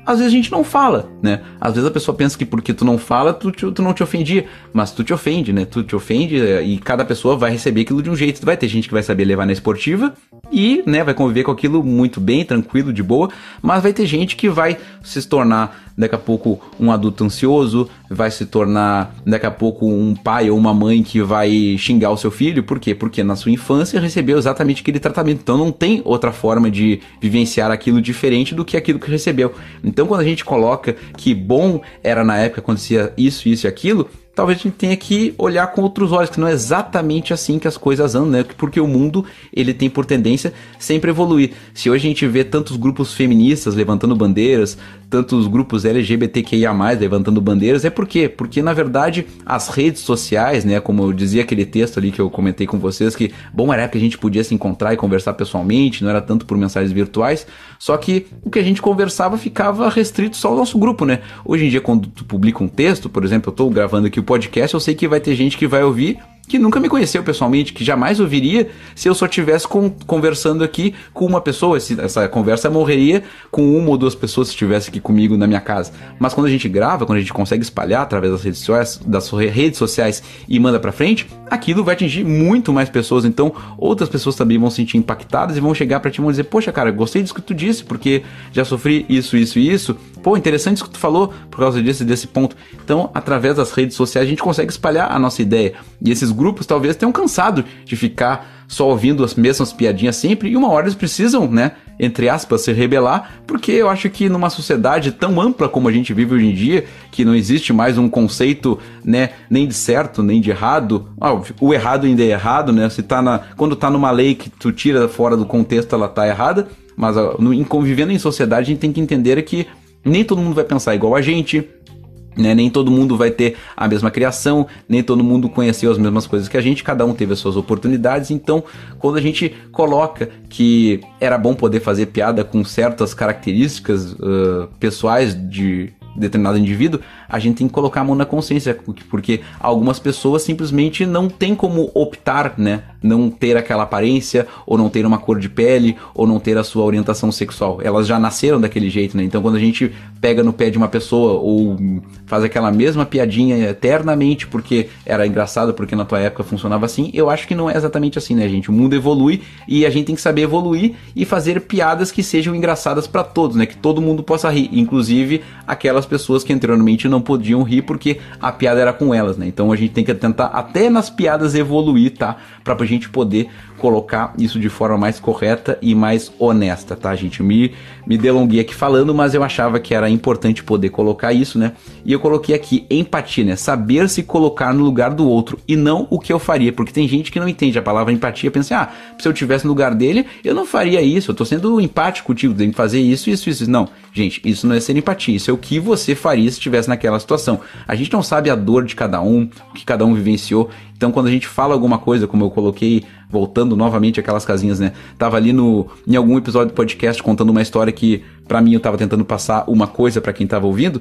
às vezes a gente não fala, né? Às vezes a pessoa pensa que porque tu não fala, tu não te ofendia, mas tu te ofende, né? Tu te ofende e cada pessoa vai receber aquilo de um jeito. Vai ter gente que vai saber levar na esportiva e, né, vai conviver com aquilo muito bem, tranquilo, de boa, mas vai ter gente que vai se tornar daqui a pouco um adulto ansioso, vai se tornar daqui a pouco um pai ou uma mãe que vai xingar o seu filho. Por quê? Porque na sua infância recebeu exatamente aquele tratamento, então não tem outra forma de vivenciar aquilo diferente do que aquilo que recebeu. Então quando a gente coloca que bom era na época acontecia isso e aquilo, talvez a gente tenha que olhar com outros olhos, que não é exatamente assim que as coisas andam, né? Porque o mundo, ele tem por tendência sempre evoluir. Se hoje a gente vê tantos grupos feministas levantando bandeiras, tantos grupos LGBTQIA+, levantando bandeiras, é por quê? Porque, na verdade, as redes sociais, né? Como eu dizia aquele texto ali que eu comentei com vocês, que bom era que a gente podia se encontrar e conversar pessoalmente, não era tanto por mensagens virtuais, só que o que a gente conversava ficava restrito só ao nosso grupo, né? Hoje em dia, quando tu publica um texto, por exemplo, eu tô gravando aqui o podcast, eu sei que vai ter gente que vai ouvir que nunca me conheceu pessoalmente, que jamais ouviria se eu só estivesse conversando aqui com uma pessoa. Essa conversa morreria com uma ou duas pessoas se estivesse aqui comigo na minha casa. Mas quando a gente grava, quando a gente consegue espalhar através das redes sociais e manda pra frente, aquilo vai atingir muito mais pessoas. Então outras pessoas também vão se sentir impactadas e vão chegar pra ti e vão dizer: poxa, cara, gostei disso que tu disse, porque já sofri isso. Pô, interessante isso que tu falou por causa desse ponto. Então, através das redes sociais, a gente consegue espalhar a nossa ideia. E esses grupos talvez tenham cansado de ficar só ouvindo as mesmas piadinhas sempre, e uma hora eles precisam, né, entre aspas, se rebelar, porque eu acho que numa sociedade tão ampla como a gente vive hoje em dia, que não existe mais um conceito, né, nem de certo, nem de errado. Óbvio, o errado ainda é errado, né, quando tá numa lei que tu tira fora do contexto, ela tá errada, mas convivendo em sociedade, a gente tem que entender que nem todo mundo vai pensar igual a gente, né? Nem todo mundo vai ter a mesma criação, nem todo mundo conheceu as mesmas coisas que a gente, cada um teve as suas oportunidades. Então, quando a gente coloca que era bom poder fazer piada com certas características pessoais de determinado indivíduo, a gente tem que colocar a mão na consciência, porque algumas pessoas simplesmente não tem como optar, né, não ter aquela aparência, ou não ter uma cor de pele, ou não ter a sua orientação sexual, elas já nasceram daquele jeito, né? Então quando a gente pega no pé de uma pessoa, ou faz aquela mesma piadinha eternamente, porque era engraçado, porque na tua época funcionava assim, eu acho que não é exatamente assim, né, gente? O mundo evolui, e a gente tem que saber evoluir, e fazer piadas que sejam engraçadas pra todos, né, que todo mundo possa rir, inclusive aquelas pessoas que anteriormente não podiam rir porque a piada era com elas, né? Então a gente tem que tentar até nas piadas evoluir, tá? Pra gente poder colocar isso de forma mais correta e mais honesta, tá, gente? Me delonguei aqui falando, mas eu achava que era importante poder colocar isso, né? E eu coloquei aqui empatia, né? Saber se colocar no lugar do outro e não o que eu faria, porque tem gente que não entende a palavra empatia, pensa assim, se eu tivesse no lugar dele, eu não faria isso, eu tô sendo empático contigo, tem que fazer isso. Não, gente, isso não é ser empatia, isso é o que você faria se estivesse naquela situação. A gente não sabe a dor de cada um, o que cada um vivenciou. Então quando a gente fala alguma coisa, como eu coloquei, voltando novamente aquelas casinhas, né? Tava ali em algum episódio do podcast contando uma história que, pra mim, eu tava tentando passar uma coisa pra quem tava ouvindo,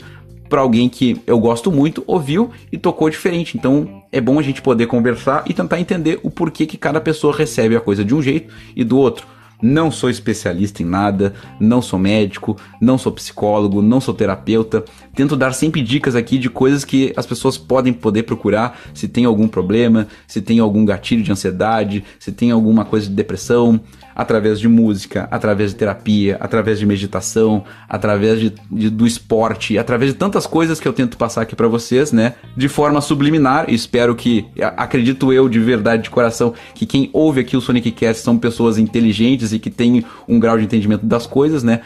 pra alguém que eu gosto muito, ouviu e tocou diferente. Então é bom a gente poder conversar e tentar entender o porquê que cada pessoa recebe a coisa de um jeito e do outro. Não sou especialista em nada, não sou médico, não sou psicólogo, não sou terapeuta. Tento dar sempre dicas aqui de coisas que as pessoas podem poder procurar se tem algum problema, se tem algum gatilho de ansiedade, se tem alguma coisa de depressão, através de música, através de terapia, através de meditação, através do esporte, através de tantas coisas que eu tento passar aqui pra vocês, né? De forma subliminar. Espero que, acredito eu de verdade, de coração, que quem ouve aqui o Sonic Cast são pessoas inteligentes e que têm um grau de entendimento das coisas, né?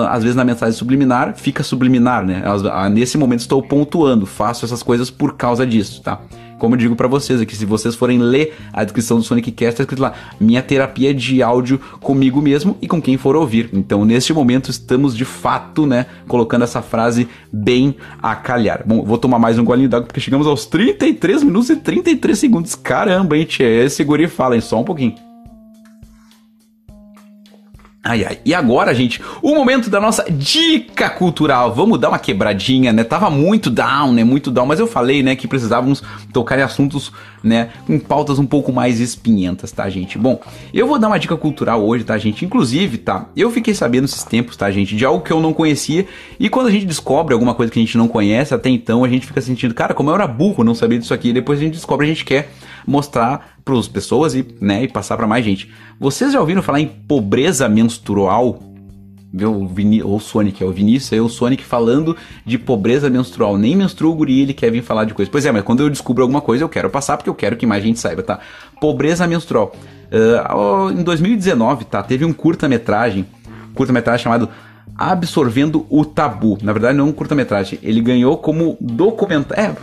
Às vezes na mensagem subliminar, fica subliminar, né? Nesse momento estou pontuando, faço essas coisas por causa disso, tá? Como eu digo pra vocês aqui, se vocês forem ler a descrição do Sonic Cast, tá escrito lá, minha terapia de áudio comigo mesmo e com quem for ouvir. Então, neste momento, estamos de fato, né, colocando essa frase bem a calhar. Bom, vou tomar mais um golinho d'água porque chegamos aos 33 minutos e 33 segundos. Caramba, hein, tchê, esse guri fala, hein, só um pouquinho. Ai, ai. E agora, gente, o momento da nossa dica cultural. Vamos dar uma quebradinha, né? Tava muito down, né? Muito down. Mas eu falei, né, que precisávamos tocar em assuntos, né, com pautas um pouco mais espinhentas, tá, gente? Bom, eu vou dar uma dica cultural hoje, tá, gente? Inclusive, tá, eu fiquei sabendo esses tempos, tá, gente, de algo que eu não conhecia. E quando a gente descobre alguma coisa que a gente não conhece até então, a gente fica sentindo, cara, como eu era burro não sabia disso aqui. E depois a gente descobre, a gente quer mostrar para as pessoas e, né, e passar para mais gente. Vocês já ouviram falar em pobreza menstrual? O Sonic, é o Vinícius, é o Sonic falando de pobreza menstrual. Nem menstrua o guri, ele quer vir falar de coisa. Pois é, mas quando eu descubro alguma coisa, eu quero passar, porque eu quero que mais gente saiba, tá? Pobreza menstrual. Em 2019, tá? Teve um curta-metragem chamado Absorvendo o Tabu. Na verdade, não é um curta-metragem. Ele ganhou como documentário.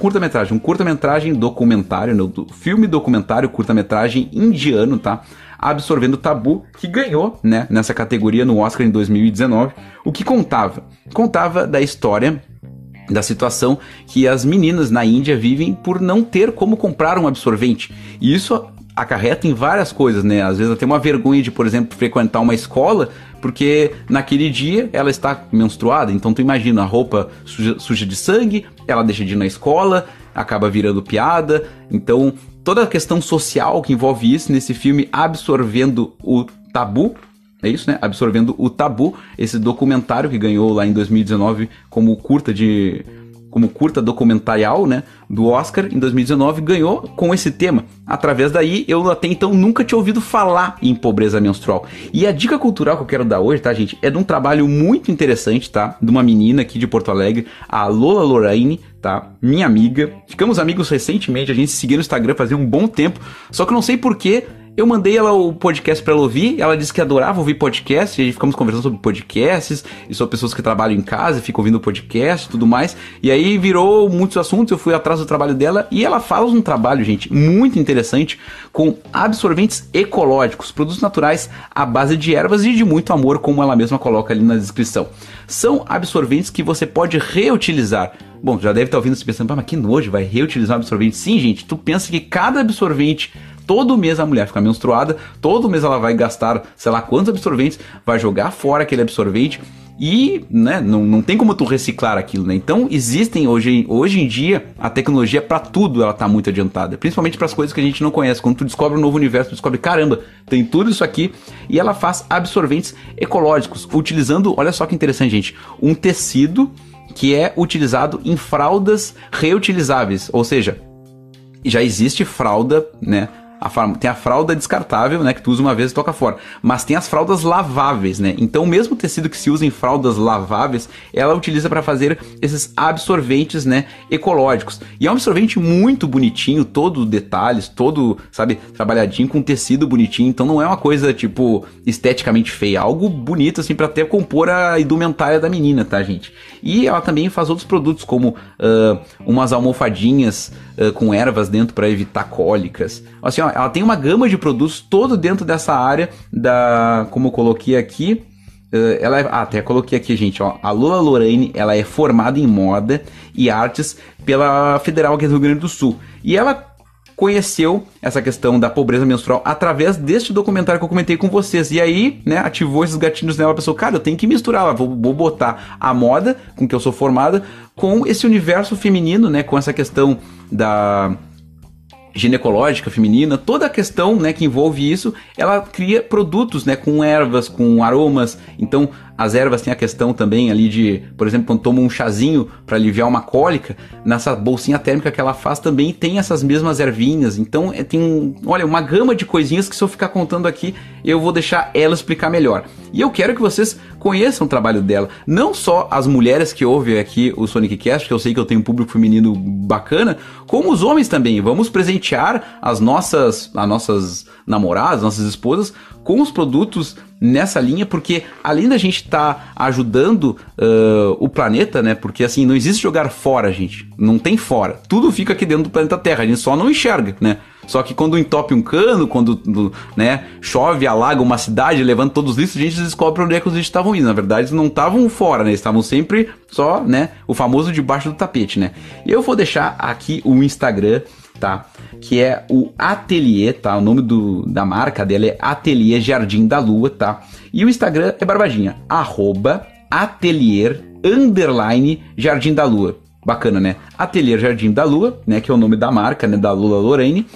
Um curta-metragem documentário, né? Filme documentário, curta-metragem indiano, tá? Absorvendo o Tabu, que ganhou, né, nessa categoria no Oscar em 2019. O que contava? Contava da história, da situação que as meninas na Índia vivem por não ter como comprar um absorvente. E isso acarreta em várias coisas, né? Às vezes até uma vergonha de, por exemplo, frequentar uma escola, porque naquele dia ela está menstruada. Então tu imagina, a roupa suja de sangue, ela deixa de ir na escola, acaba virando piada. Então toda a questão social que envolve isso nesse filme Absorvendo o Tabu, é isso, né? Absorvendo o Tabu, esse documentário que ganhou lá em 2019 como curta documentarial, né, do Oscar em 2019, ganhou com esse tema. Através daí, eu até então nunca tinha ouvido falar em pobreza menstrual. E a dica cultural que eu quero dar hoje, tá, gente, é de um trabalho muito interessante, tá, de uma menina aqui de Porto Alegre, a Lola Lorraine, tá, minha amiga. Ficamos amigos recentemente, a gente se seguiu no Instagram fazia um bom tempo, só que eu não sei porquê. Eu mandei ela o podcast pra ela ouvir, ela disse que adorava ouvir podcast, e aí ficamos conversando sobre podcasts, e sobre pessoas que trabalham em casa e ficam ouvindo podcast e tudo mais, e aí virou muitos assuntos, eu fui atrás do trabalho dela, e ela fala um trabalho, gente, muito interessante, com absorventes ecológicos, produtos naturais à base de ervas e de muito amor, como ela mesma coloca ali na descrição. São absorventes que você pode reutilizar. Bom, já deve estar ouvindo se pensando, mas que nojo, vai reutilizar um absorvente? Sim, gente, tu pensa que cada absorvente, todo mês a mulher fica menstruada, todo mês ela vai gastar, sei lá quantos absorventes, vai jogar fora aquele absorvente e, né, não tem como tu reciclar aquilo, né? Então existem hoje em dia, a tecnologia para tudo ela tá muito adiantada, principalmente para as coisas que a gente não conhece. Quando tu descobre um novo universo, tu descobre, caramba, tem tudo isso aqui, e ela faz absorventes ecológicos, utilizando, olha só que interessante, gente, um tecido que é utilizado em fraldas reutilizáveis, ou seja, já existe fralda, né? Tem a fralda descartável, né, que tu usa uma vez e toca fora, mas tem as fraldas laváveis, né? Então o mesmo tecido que se usa em fraldas laváveis, ela utiliza para fazer esses absorventes, né, ecológicos. E é um absorvente muito bonitinho, todo detalhes, todo, sabe, trabalhadinho com tecido bonitinho, então não é uma coisa tipo esteticamente feia, algo bonito assim para até compor a indumentária da menina, tá, gente? E ela também faz outros produtos como umas almofadinhas com ervas dentro para evitar cólicas. Assim, ó, ela tem uma gama de produtos todo dentro dessa área da, como eu coloquei aqui, até coloquei aqui, gente, ó, a Lola Lorraine, ela é formada em moda e artes pela Federal aqui do Rio Grande do Sul. E ela conheceu essa questão da pobreza menstrual através deste documentário que eu comentei com vocês. E aí, né, ativou esses gatilhos nela, pensou, cara, eu tenho que misturar, vou botar a moda, com que eu sou formada, com esse universo feminino, né, com essa questão da ginecológica feminina, toda a questão, né, que envolve isso, ela cria produtos, né, com ervas, com aromas. Então as ervas têm a questão também ali de, por exemplo, quando toma um chazinho para aliviar uma cólica, nessa bolsinha térmica que ela faz também tem essas mesmas ervinhas. Então tem, olha, uma gama de coisinhas que se eu ficar contando aqui, eu vou deixar ela explicar melhor. E eu quero que vocês conheçam o trabalho dela, não só as mulheres que ouvem aqui o Sonic Cast, que eu sei que eu tenho um público feminino bacana, como os homens também. Vamos presentear as nossas namoradas, nossas esposas, com os produtos nessa linha, porque além da gente estar ajudando o planeta, né, porque assim, não existe jogar fora, gente, não tem fora, tudo fica aqui dentro do planeta Terra, a gente só não enxerga, né, só que quando entope um cano, quando, né, chove, alaga uma cidade, levando todos os lixos, a gente descobre onde é que os lixos estavam indo. Na verdade, eles não estavam fora, né, estavam sempre só, né, o famoso debaixo do tapete, né. E eu vou deixar aqui o Instagram, tá, que é o Ateliê, tá, o nome da marca dela é Ateliê Jardim da Lua, tá, E o Instagram é barbadinha, @atelier_Jardim da Lua. Bacana, né? Atelier Jardim da Lua, né? Que é o nome da marca, né? Da Lula Lorraine.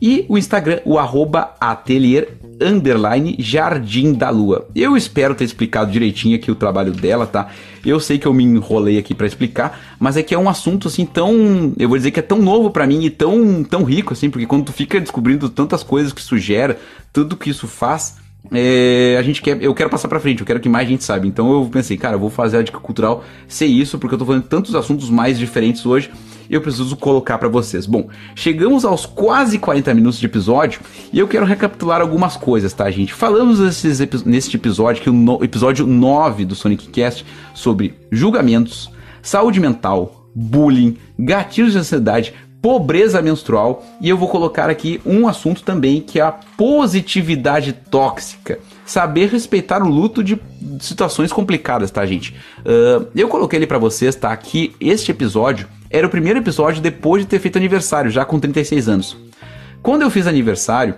E o Instagram, o @atelier_Jardim da Lua. Eu espero ter explicado direitinho aqui o trabalho dela, tá? Eu sei que eu me enrolei aqui pra explicar, mas é que é um assunto assim tão, eu vou dizer que é tão novo pra mim e tão rico assim, porque quando tu fica descobrindo tantas coisas que isso gera, tudo que isso faz, eu quero passar pra frente, eu quero que mais gente saiba. Então eu pensei, cara, eu vou fazer a dica cultural ser isso, porque eu tô falando de tantos assuntos mais diferentes hoje, eu preciso colocar pra vocês. Bom, chegamos aos quase 40 minutos de episódio e eu quero recapitular algumas coisas, tá, gente? Falamos neste episódio, que o episódio 9 do Sonic Cast, sobre julgamentos, saúde mental, bullying, gatilhos de ansiedade, pobreza menstrual, e eu vou colocar aqui um assunto também, que é a positividade tóxica. Saber respeitar o luto de situações complicadas, tá, gente? Eu coloquei ele pra vocês, tá? Que este episódio era o primeiro episódio depois de ter feito aniversário, já com 36 anos. Quando eu fiz aniversário,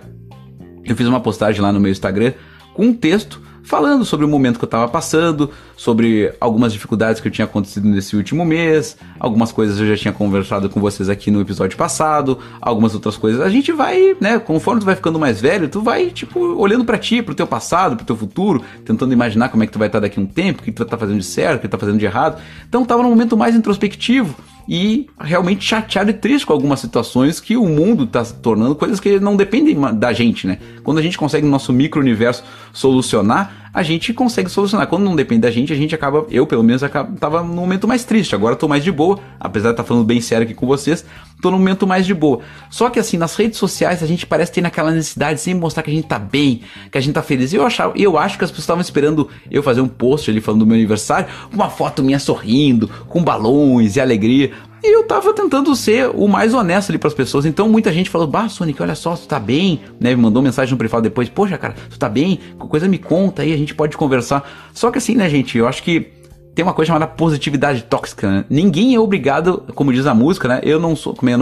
eu fiz uma postagem lá no meu Instagram com um texto falando sobre o momento que eu tava passando, sobre algumas dificuldades que eu tinha acontecido nesse último mês, algumas coisas eu já tinha conversado com vocês aqui no episódio passado, algumas outras coisas. A gente vai, né, conforme tu vai ficando mais velho, tu vai, tipo, olhando pra ti, pro teu passado, pro teu futuro, tentando imaginar como é que tu vai estar daqui a um tempo, o que tu tá fazendo de certo, o que tu tá fazendo de errado. Então tava num momento mais introspectivo e realmente chateado e triste com algumas situações que o mundo está se tornando coisas que não dependem da gente, né? Quando a gente consegue no nosso micro-universo solucionar, a gente consegue solucionar. Quando não depende da gente acaba, eu pelo menos, tava num momento mais triste. Agora eu tô mais de boa, apesar de estar falando bem sério aqui com vocês, tô num momento mais de boa. Só que assim, nas redes sociais a gente parece ter naquela necessidade de sempre mostrar que a gente tá bem, que a gente tá feliz. Eu acho que as pessoas estavam esperando eu fazer um post ali falando do meu aniversário, uma foto minha sorrindo, com balões e alegria. E eu tava tentando ser o mais honesto ali pras pessoas. Então muita gente falou, bah, Sonic, olha só, tu tá bem, né? Me mandou mensagem no privado depois, poxa, cara, tu tá bem? Qualquer coisa me conta aí, a gente pode conversar. Só que assim, né, gente, eu acho que tem uma coisa chamada positividade tóxica, né? Ninguém é obrigado, como diz a música, né? Eu não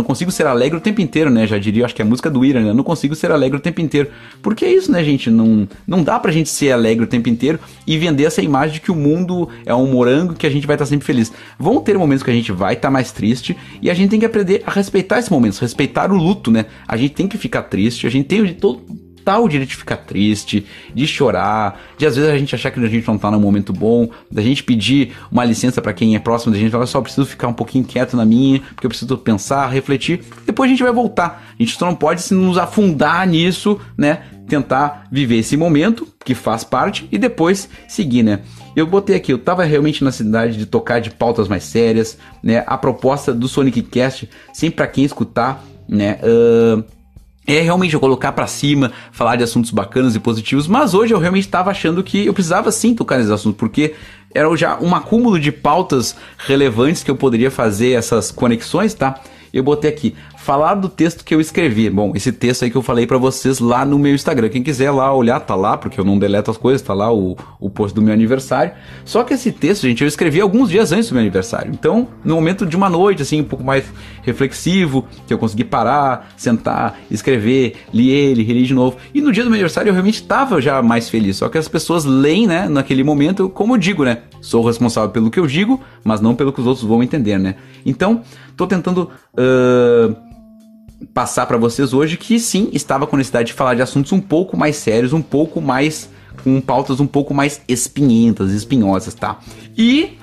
consigo ser alegre o tempo inteiro, né? Já diria, acho que é a música do Ira, né? Eu não consigo ser alegre o tempo inteiro. Porque é isso, né, gente? Não dá pra gente ser alegre o tempo inteiro e vender essa imagem de que o mundo é um morango, que a gente vai estar sempre feliz. Vão ter momentos que a gente vai estar mais triste e a gente tem que aprender a respeitar esses momentos, respeitar o luto, né? A gente tem que ficar triste, a gente tem o direito de ficar triste, de chorar, de às vezes a gente achar que a gente não tá num momento bom, da gente pedir uma licença pra quem é próximo da gente, falar, só preciso ficar um pouquinho quieto na minha, porque eu preciso pensar, refletir, depois a gente vai voltar. A gente só não pode se nos afundar nisso, né? Tentar viver esse momento, que faz parte, e depois seguir, né? Eu botei aqui, eu tava realmente na cidade de tocar de pautas mais sérias, né? A proposta do Sonic Cast, sempre pra quem escutar, né? É realmente eu colocar pra cima, falar de assuntos bacanas e positivos, mas hoje eu realmente tava achando que eu precisava sim tocar nesses assuntos, porque era já um acúmulo de pautas relevantes que eu poderia fazer essas conexões, tá? Eu botei aqui, falar do texto que eu escrevi. Bom, esse texto aí que eu falei pra vocês lá no meu Instagram. Quem quiser lá olhar, tá lá, porque eu não deleto as coisas, tá lá o post do meu aniversário. Só que esse texto, gente, eu escrevi alguns dias antes do meu aniversário. Então, no momento de uma noite, assim, um pouco mais reflexivo, que eu consegui parar, sentar, escrever, reli de novo. E no dia do meu aniversário eu realmente tava já mais feliz. Só que as pessoas leem, né, naquele momento, como eu digo, né? Sou responsável pelo que eu digo, mas não pelo que os outros vão entender, né? Então, tô tentando passar pra vocês hoje que sim, estava com necessidade de falar de assuntos um pouco mais sérios, um pouco mais com pautas um pouco mais espinhentas, espinhosas, tá? E,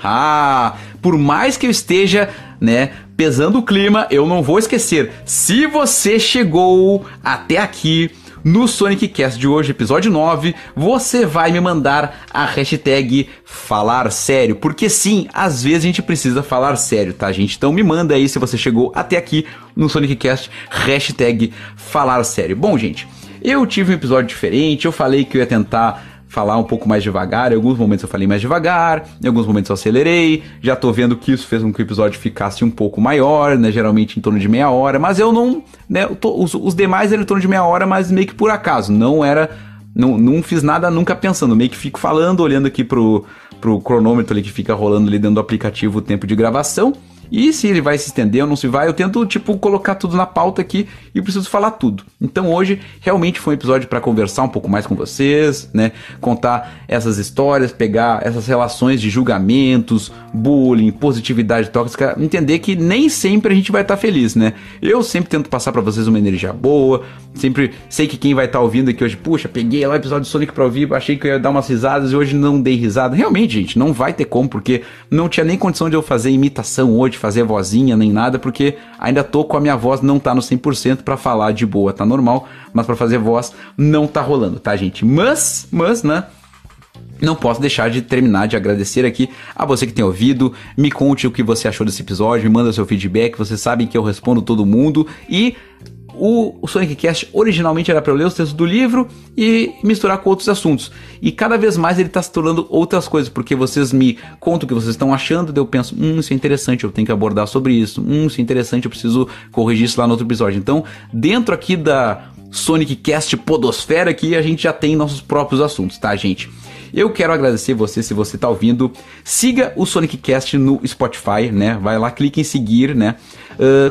por mais que eu esteja, né, pesando o clima, eu não vou esquecer, se você chegou até aqui no Sonic Cast de hoje, episódio 9, você vai me mandar a hashtag falar sério, porque sim, às vezes a gente precisa falar sério, tá, gente? Então me manda aí se você chegou até aqui no Sonic Cast, hashtag falar sério. Bom, gente, eu tive um episódio diferente, eu falei que eu ia tentar falar um pouco mais devagar, em alguns momentos eu falei mais devagar, em alguns momentos eu acelerei, já tô vendo que isso fez com que o episódio ficasse um pouco maior, né, geralmente em torno de meia hora, mas eu não, né, os demais eram em torno de meia hora, mas meio que por acaso, não fiz nada nunca pensando, meio que fico falando, olhando aqui pro cronômetro ali que fica rolando ali dentro do aplicativo o tempo de gravação, E se ele vai se estender ou não se vai, eu tento, tipo, colocar tudo na pauta aqui e preciso falar tudo. Então hoje realmente foi um episódio para conversar um pouco mais com vocês, né? Contar essas histórias, pegar essas relações de julgamentos, bullying, positividade tóxica, entender que nem sempre a gente vai estar feliz, né? Eu sempre tento passar para vocês uma energia boa, sempre sei que quem vai estar ouvindo aqui hoje, puxa, peguei lá o episódio do Sonic pra ouvir, achei que eu ia dar umas risadas e hoje não dei risada. Realmente, gente, não vai ter como, porque não tinha nem condição de eu fazer imitação hoje, fazer vozinha, nem nada, porque ainda tô com a minha voz, não tá no 100% pra falar de boa, tá normal, mas pra fazer voz não tá rolando, tá, gente? Mas, né? Não posso deixar de terminar de agradecer aqui a você que tem ouvido. Me conte o que você achou desse episódio, me manda seu feedback, vocês sabem que eu respondo todo mundo. E o Sonic Cast originalmente era para eu ler os textos do livro e misturar com outros assuntos. E cada vez mais ele está se tornando outras coisas, porque vocês me contam o que vocês estão achando, daí eu penso, isso é interessante, eu tenho que abordar sobre isso. Isso é interessante, eu preciso corrigir isso lá no outro episódio. Então, dentro aqui da Sonic Cast Podosfera aqui, a gente já tem nossos próprios assuntos, tá, gente? Eu quero agradecer você, se você tá ouvindo, siga o Sonic Cast no Spotify, né? Vai lá, clique em seguir, né?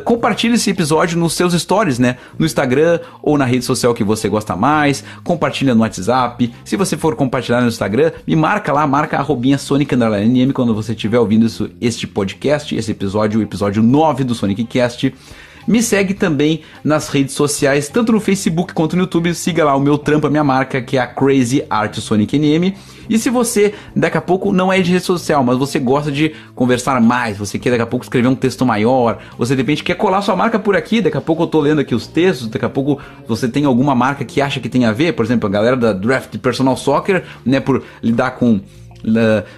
Compartilhe esse episódio nos seus stories, né? No Instagram ou na rede social que você gosta mais. Compartilha no WhatsApp. Se você for compartilhar no Instagram, me marca lá, marca @Sonic_NM quando você estiver ouvindo este podcast, esse episódio, o episódio 9 do Sonic Cast. Me segue também nas redes sociais, tanto no Facebook quanto no YouTube. Siga lá o meu trampo, a minha marca, que é a Crazy Art Sonic NM. E se você, daqui a pouco, não é de rede social, mas você gosta de conversar mais, você quer daqui a pouco escrever um texto maior, você de repente quer colar sua marca por aqui, daqui a pouco eu tô lendo aqui os textos, daqui a pouco você tem alguma marca que acha que tem a ver, por exemplo, a galera da Draft Personal Soccer, né, por lidar com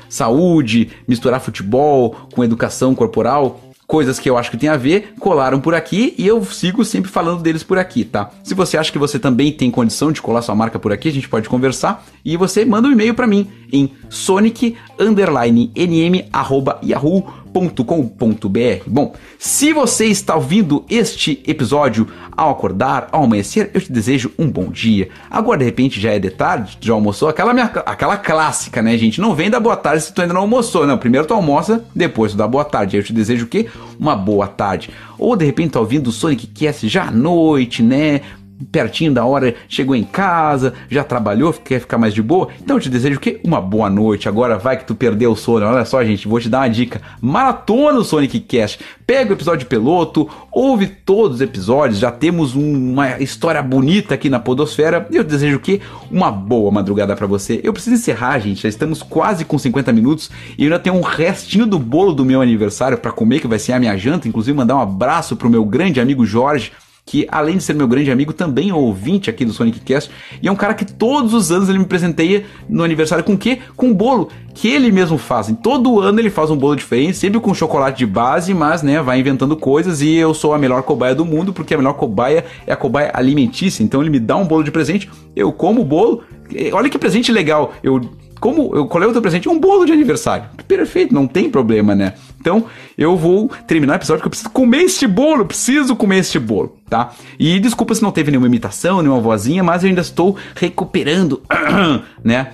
saúde, misturar futebol com educação corporal, coisas que eu acho que tem a ver, colaram por aqui e eu sigo sempre falando deles por aqui, tá? Se você acha que você também tem condição de colar sua marca por aqui, a gente pode conversar e você manda um e-mail pra mim em sonic_nm@yahoo.com.br. Bom, se você está ouvindo este episódio ao acordar, ao amanhecer, eu te desejo um bom dia. Agora, de repente, já é de tarde, já almoçou, aquela clássica, né, gente? Não vem dar boa tarde se tu ainda não almoçou, não. Primeiro tu almoça, depois tu dá boa tarde. Aí eu te desejo o quê? Uma boa tarde. Ou, de repente, tá ouvindo o Sonic Cast já à noite, né? Pertinho da hora, chegou em casa, já trabalhou, quer ficar mais de boa, então eu te desejo o quê? Uma boa noite. Agora vai que tu perdeu o sono. Olha só, gente, vou te dar uma dica: maratona o Sonic Cast, pega o episódio piloto, ouve todos os episódios, já temos uma história bonita aqui na podosfera, e eu te desejo o quê? Uma boa madrugada pra você. Eu preciso encerrar, gente, já estamos quase com 50 minutos e eu ainda tenho um restinho do bolo do meu aniversário pra comer, que vai ser a minha janta. Inclusive mandar um abraço pro meu grande amigo Jorge, que além de ser meu grande amigo, também é ouvinte aqui do Sonic Cast, e é um cara que todos os anos ele me presenteia no aniversário com o quê? Com um bolo que ele mesmo faz. Em todo ano ele faz um bolo diferente, sempre com chocolate de base, mas, né, vai inventando coisas, e eu sou a melhor cobaia do mundo, porque a melhor cobaia é a cobaia alimentícia. Então ele me dá um bolo de presente, eu como o bolo, olha que presente legal, qual é o teu presente? Um bolo de aniversário. Perfeito, não tem problema, né? Então, eu vou terminar o episódio porque eu preciso comer este bolo, tá? E desculpa se não teve nenhuma imitação, nenhuma vozinha, mas eu ainda estou recuperando, né,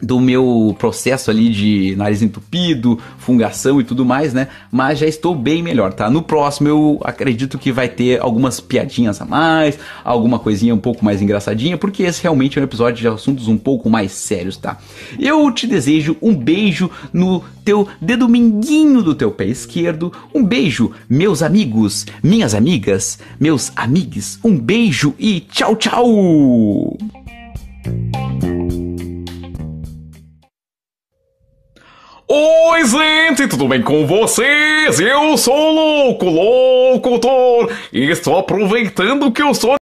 do meu processo ali de nariz entupido, fungação e tudo mais, né? Mas já estou bem melhor, tá? No próximo eu acredito que vai ter algumas piadinhas a mais, alguma coisinha um pouco mais engraçadinha, porque esse realmente é um episódio de assuntos um pouco mais sérios, tá? Eu te desejo um beijo no teu dedo mindinho do teu pé esquerdo. Um beijo, meus amigos, minhas amigas, meus amigues. Um beijo e tchau, tchau! Oi, gente, tudo bem com vocês? Eu sou o Louco Locutor e estou aproveitando que eu sou